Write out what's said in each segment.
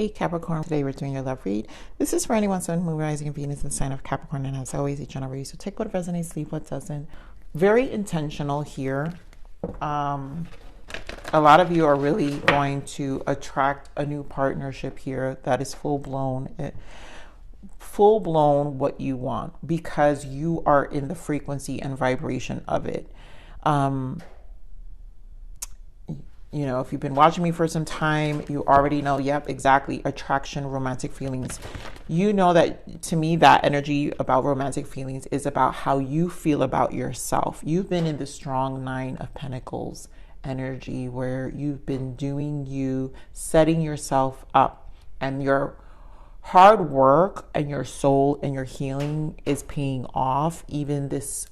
Hey Capricorn, today we're doing your love read. This is for anyone, Sun, Moon, Rising, and Venus in the sign of Capricorn, and as always, each and every. So take what resonates, leave what doesn't. Very intentional here. A lot of you are really going to attract a new partnership here that is full blown what you want, because you are in the frequency and vibration of it. You know, if you've been watching me for some time, you already know, yep, exactly, attraction, romantic feelings. You know that, to me, that energy about romantic feelings is about how you feel about yourself. You've been in the strong Nine of Pentacles energy where you've been doing you, setting yourself up, and your hard work and your soul and your healing is paying off. Even this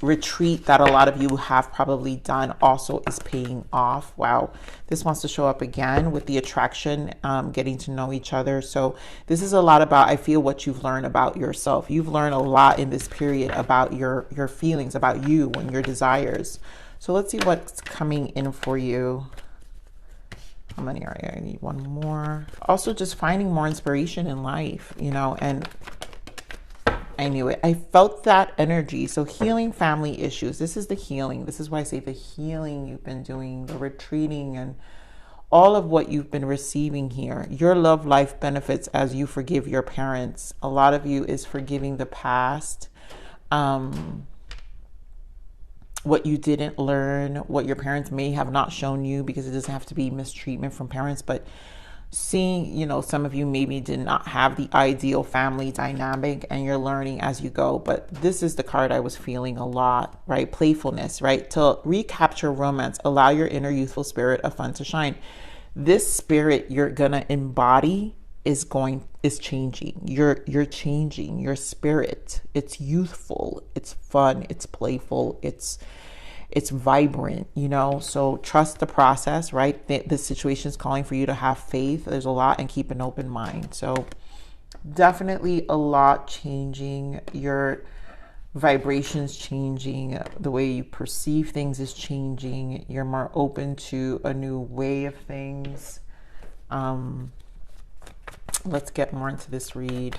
retreat that a lot of you have probably done also is paying off. Wow, this wants to show up again with the attraction, getting to know each other. So this is a lot about, I feel, what you've learned about yourself. You've learned a lot in this period about your feelings, about you and your desires. So let's see what's coming in for you. How many are there? I need one more. Also just finding more inspiration in life, you know, and I knew it. I felt that energy. So healing family issues. This is the healing. This is why I say the healing you've been doing, the retreating, and all of what you've been receiving here. Your love life benefits as you forgive your parents. A lot of you is forgiving the past. What you didn't learn, what your parents may have not shown you, because it doesn't have to be mistreatment from parents, but seeing, you know, some of you maybe did not have the ideal family dynamic and you're learning as you go. But this is the card I was feeling a lot, right? Playfulness, right? To recapture romance, allow your inner youthful spirit of fun to shine. This spirit you're gonna embody is changing. You're changing your spirit. It's youthful, it's fun, it's playful, it's vibrant, you know. So trust the process, right? The situation is calling for you to have faith. There's a lot, and keep an open mind. So definitely a lot changing. Your vibrations changing. The way you perceive things is changing. You're more open to a new way of things. Let's get more into this read.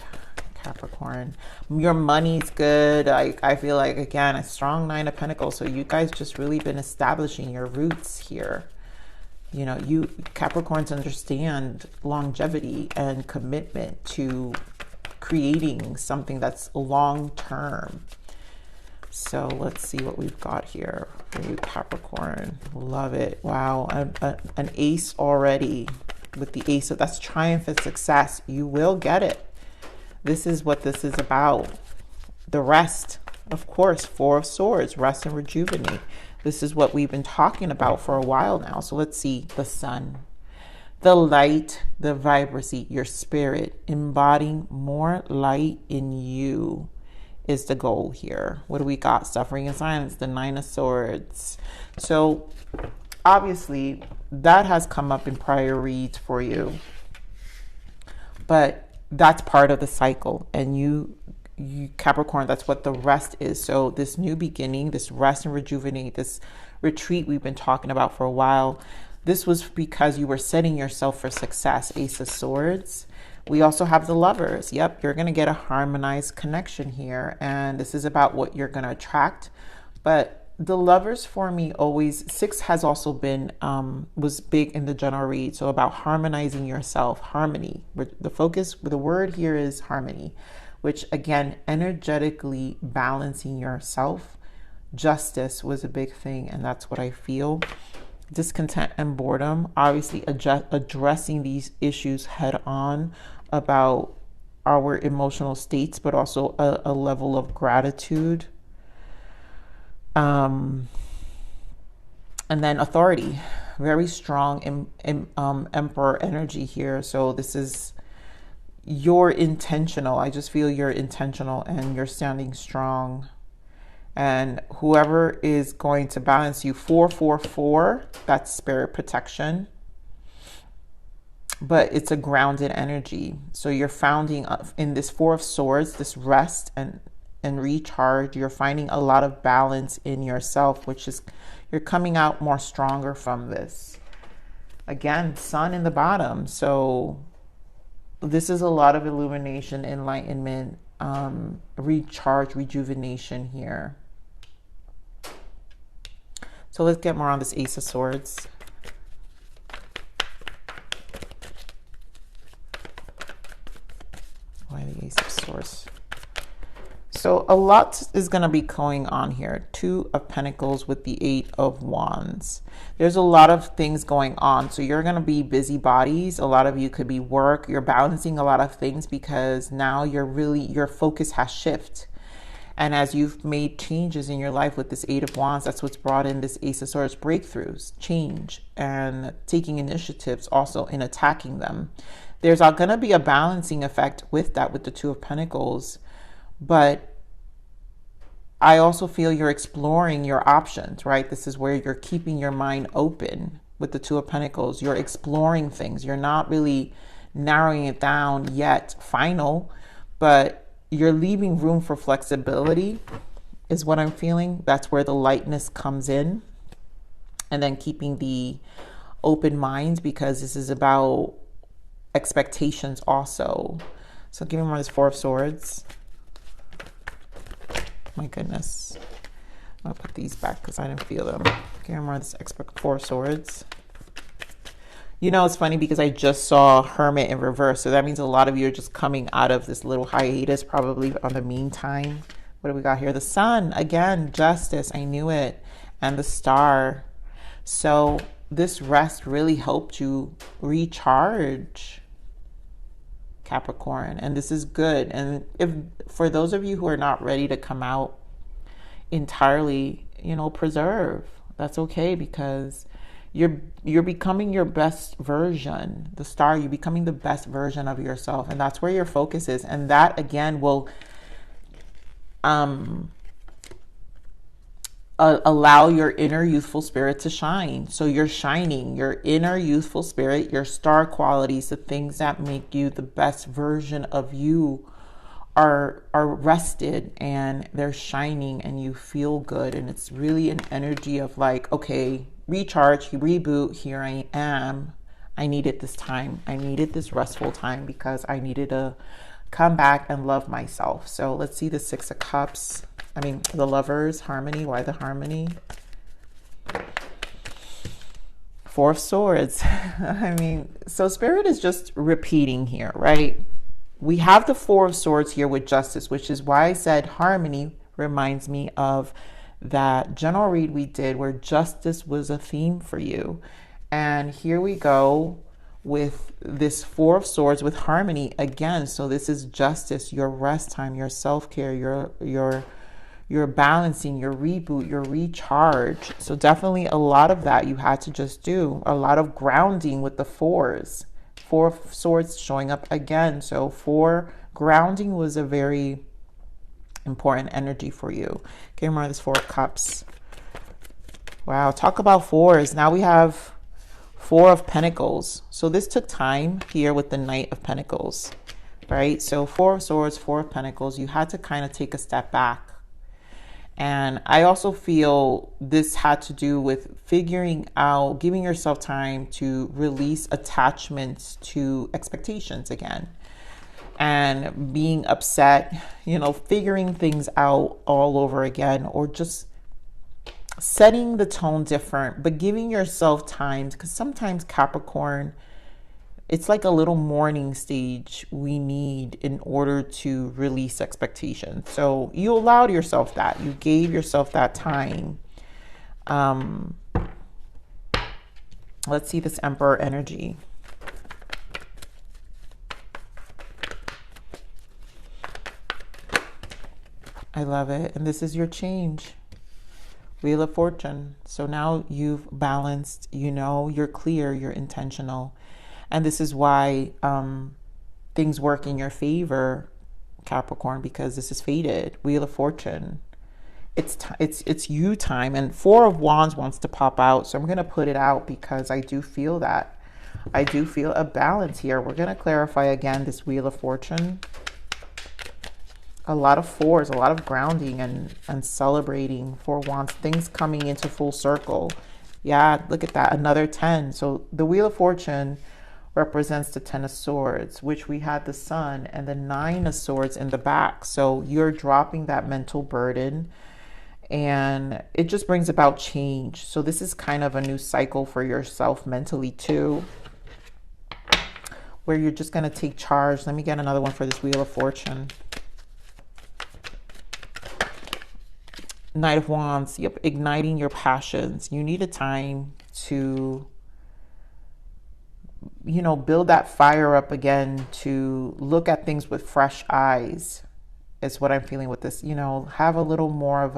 Capricorn, your money's good. I feel like, again, a strong Nine of Pentacles. So you guys just really been establishing your roots here. You know, you Capricorns understand longevity and commitment to creating something that's long term. So let's see what we've got here for you, Capricorn. Love it. Wow, an ace already with the ace. So that's triumph and success. You will get it. This is what this is about. The rest, of course, Four of Swords, rest and rejuvenate. This is what we've been talking about for a while now. So let's see the sun, the light, the vibrancy, your spirit, embodying more light in you is the goal here. What do we got? Suffering and silence, the Nine of Swords. So obviously that has come up in prior reads for you, but that's part of the cycle. And you Capricorn, that's what the rest is. So this new beginning, this rest and rejuvenate, this retreat we've been talking about for a while, this was because you were setting yourself for success. Ace of Swords. We also have the Lovers. Yep, you're going to get a harmonized connection here, and this is about what you're going to attract. But the Lovers for me always, 6 has also been was big in the general read. So about harmonizing yourself, harmony. The focus, the word here is harmony, which again, energetically balancing yourself. Justice was a big thing, and that's what I feel. Discontent and boredom, obviously addressing these issues head on about our emotional states, but also a level of gratitude. And then authority, very strong emperor energy here. So this is, you're intentional. I just feel you're intentional and you're standing strong. And whoever is going to balance you, 444, that's spirit protection. But it's a grounded energy. So you're founding in this Four of Swords, this rest and recharge. You're finding a lot of balance in yourself, which is, you're coming out more stronger from this. Again, sun in the bottom. So this is a lot of illumination, enlightenment, recharge, rejuvenation here. So let's get more on this Ace of Swords. Why the Ace of Swords? So a lot is going to be going on here. Two of Pentacles with the Eight of Wands. There's a lot of things going on. So you're going to be busybodies. A lot of you could be work. You're balancing a lot of things because now your focus has shifted. And as you've made changes in your life with this Eight of Wands, that's what's brought in this Ace of Swords, breakthroughs, change, and taking initiatives also in attacking them. There's going to be a balancing effect with that, with the Two of Pentacles. But I also feel you're exploring your options, right? This is where you're keeping your mind open with the Two of Pentacles. You're exploring things. You're not really narrowing it down yet, final, but you're leaving room for flexibility is what I'm feeling. That's where the lightness comes in. And then keeping the open mind, because this is about expectations also. So give me more of this Four of Swords. My goodness. I'll put these back because I didn't feel them. Give me more of this Four of Swords. You know, it's funny because I just saw Hermit in reverse. So that means a lot of you are just coming out of this little hiatus, probably on the meantime. What do we got here? The Sun, again, justice. I knew it. And the Star. So this rest really helped you recharge, Capricorn, and this is good. And if for those of you who are not ready to come out entirely, you know, preserve. That's okay, because you're becoming your best version. The Star, you're becoming the best version of yourself, and that's where your focus is. And that again will allow your inner youthful spirit to shine. So you're shining your inner youthful spirit, your star qualities, the things that make you the best version of you are rested and they're shining and you feel good. And it's really an energy of like, okay, recharge, reboot, here I am. I needed this time. I needed this restful time because I needed to come back and love myself. So let's see the Six of Cups. I mean, the Lovers, harmony. Why the harmony? Four of Swords. I mean, so Spirit is just repeating here, right? We have the Four of Swords here with justice, which is why I said harmony reminds me of that general read we did where justice was a theme for you. And here we go with this Four of Swords with harmony again. So this is justice, your rest time, your self-care, your balancing, your reboot, your recharge. So definitely a lot of that you had to just do. A lot of grounding with the fours. Four of Swords showing up again. So grounding was a very important energy for you. Okay, more of this Four of Cups. Wow, talk about fours. Now we have Four of Pentacles. So this took time here with the Knight of Pentacles, right? So Four of Swords, Four of Pentacles. You had to kind of take a step back. And I also feel this had to do with figuring out, giving yourself time to release attachments to expectations again. And being upset, you know, figuring things out all over again, or just setting the tone different, but giving yourself time. Because sometimes Capricorn, it's like a little mourning stage we need in order to release expectations. So you allowed yourself that. You gave yourself that time. Let's see this Emperor energy. I love it. And this is your change. Wheel of Fortune. So now you've balanced, you know, you're clear, you're intentional. And this is why things work in your favor, Capricorn, because this is fated. Wheel of Fortune. It's you time. And Four of Wands wants to pop out. So I'm going to put it out because I do feel that. I do feel a balance here. We're going to clarify again this Wheel of Fortune. A lot of fours, a lot of grounding and celebrating. Four Wands, things coming into full circle. Yeah, look at that. Another 10. So the Wheel of Fortune represents the 10 of Swords, which we had the Sun and the 9 of Swords in the back. So you're dropping that mental burden, and it just brings about change. So this is kind of a new cycle for yourself mentally too, where you're just going to take charge. Let me get another one for this Wheel of Fortune. Knight of Wands. Yep, igniting your passions. You need a time to, you know, build that fire up again, to look at things with fresh eyes is what I'm feeling with this. You know, have a little more of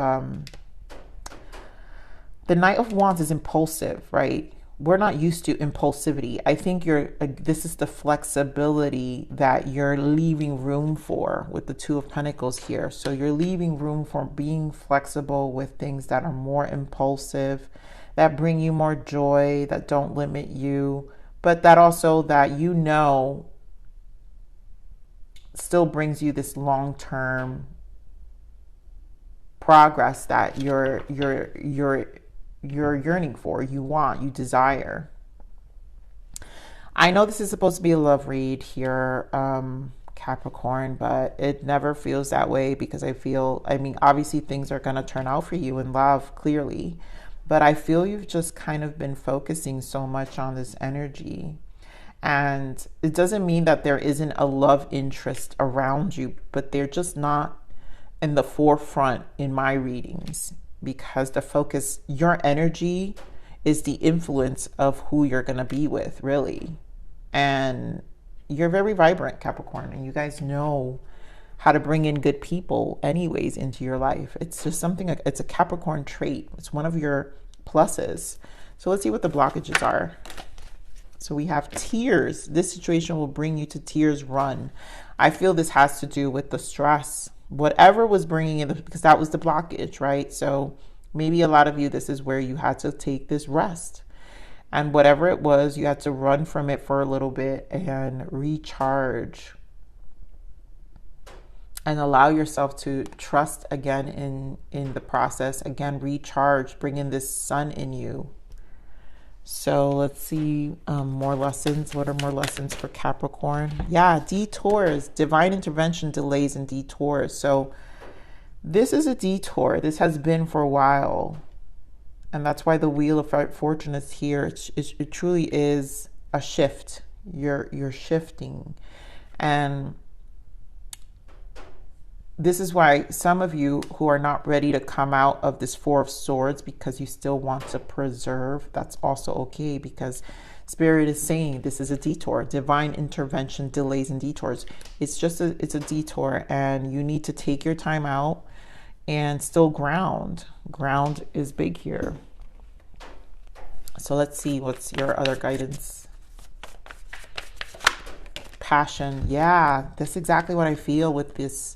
the Knight of Wands is impulsive, right? We're not used to impulsivity. I think this is the flexibility that you're leaving room for with the Two of Pentacles here. So you're leaving room for being flexible with things that are more impulsive, that bring you more joy, that don't limit you, but that also, that you know, still brings you this long-term progress that you're yearning for, you want, you desire. I know this is supposed to be a love read here, Capricorn, but it never feels that way, because I mean, obviously things are going to turn out for you in love, clearly, but I feel you've just kind of been focusing so much on this energy. And it doesn't mean that there isn't a love interest around you, but they're just not in the forefront in my readings, because the focus, your energy is the influence of who you're going to be with, really. And you're very vibrant, Capricorn, and you guys know how to bring in good people anyways into your life. It's just something, it's a Capricorn trait. It's one of your pluses. So let's see what the blockages are. So we have tears. This situation will bring you to tears. Run. I feel this has to do with the stress, whatever was bringing in, because that was the blockage, right? So maybe a lot of you, this is where you had to take this rest, and whatever it was, you had to run from it for a little bit and recharge and allow yourself to trust again in the process. Again, recharge, bring in this sun in you. So let's see more lessons. What are more lessons for Capricorn? Yeah, detours, divine intervention, delays, and detours. So this is a detour. This has been for a while. And that's why the Wheel of Fortune is here. It truly is a shift. You're shifting. And this is why some of you who are not ready to come out of this Four of Swords, because you still want to preserve, that's also okay, because Spirit is saying this is a detour. Divine intervention, delays, and detours. It's a detour, and you need to take your time out and still ground. Ground is big here. So let's see, what's your other guidance? Passion. Yeah, that's exactly what I feel with this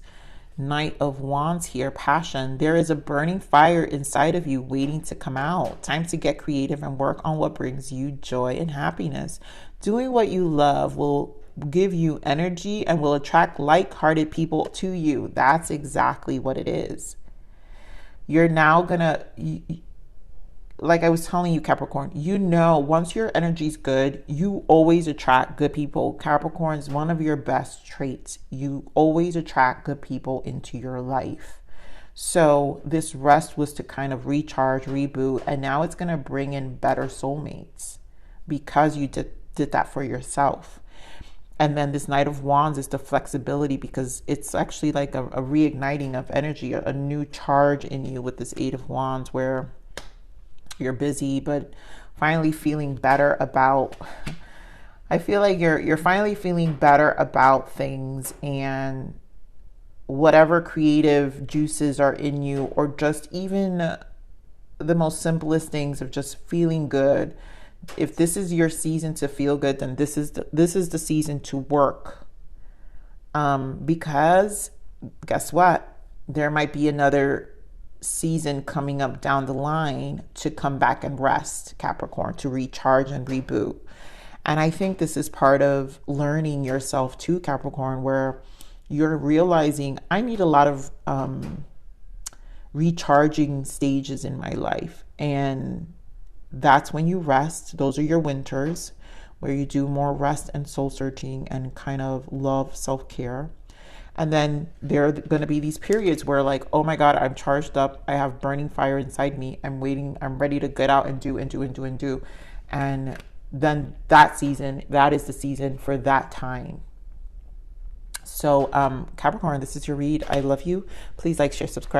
Knight of Wands here. Passion. There is a burning fire inside of you waiting to come out. Time to get creative and work on what brings you joy and happiness. Doing what you love will give you energy and will attract like-hearted people to you. That's exactly what it is. You're now gonna, like I was telling you, Capricorn, you know, once your energy's good, you always attract good people. Capricorn is one of your best traits. You always attract good people into your life. So this rest was to kind of recharge, reboot, and now it's going to bring in better soulmates because you did that for yourself. And then this Knight of Wands is the flexibility, because it's actually like a reigniting of energy, a new charge in you with this Eight of Wands, where you're busy, but finally feeling better about, I feel like you're finally feeling better about things, and whatever creative juices are in you, or just even the most simplest things of just feeling good. If this is your season to feel good, then this is the season to work. Because guess what? There might be another season coming up down the line to come back and rest, Capricorn, to recharge and reboot. And I think this is part of learning yourself too, Capricorn, where you're realizing I need a lot of recharging stages in my life. And that's when you rest. Those are your winters, where you do more rest and soul searching and kind of love, self-care. And then there are going to be these periods where like, oh my God, I'm charged up. I have burning fire inside me. I'm waiting. I'm ready to get out and do and do and do and do. And then that season, that is the season for that time. So Capricorn, this is your read. I love you. Please like, share, subscribe.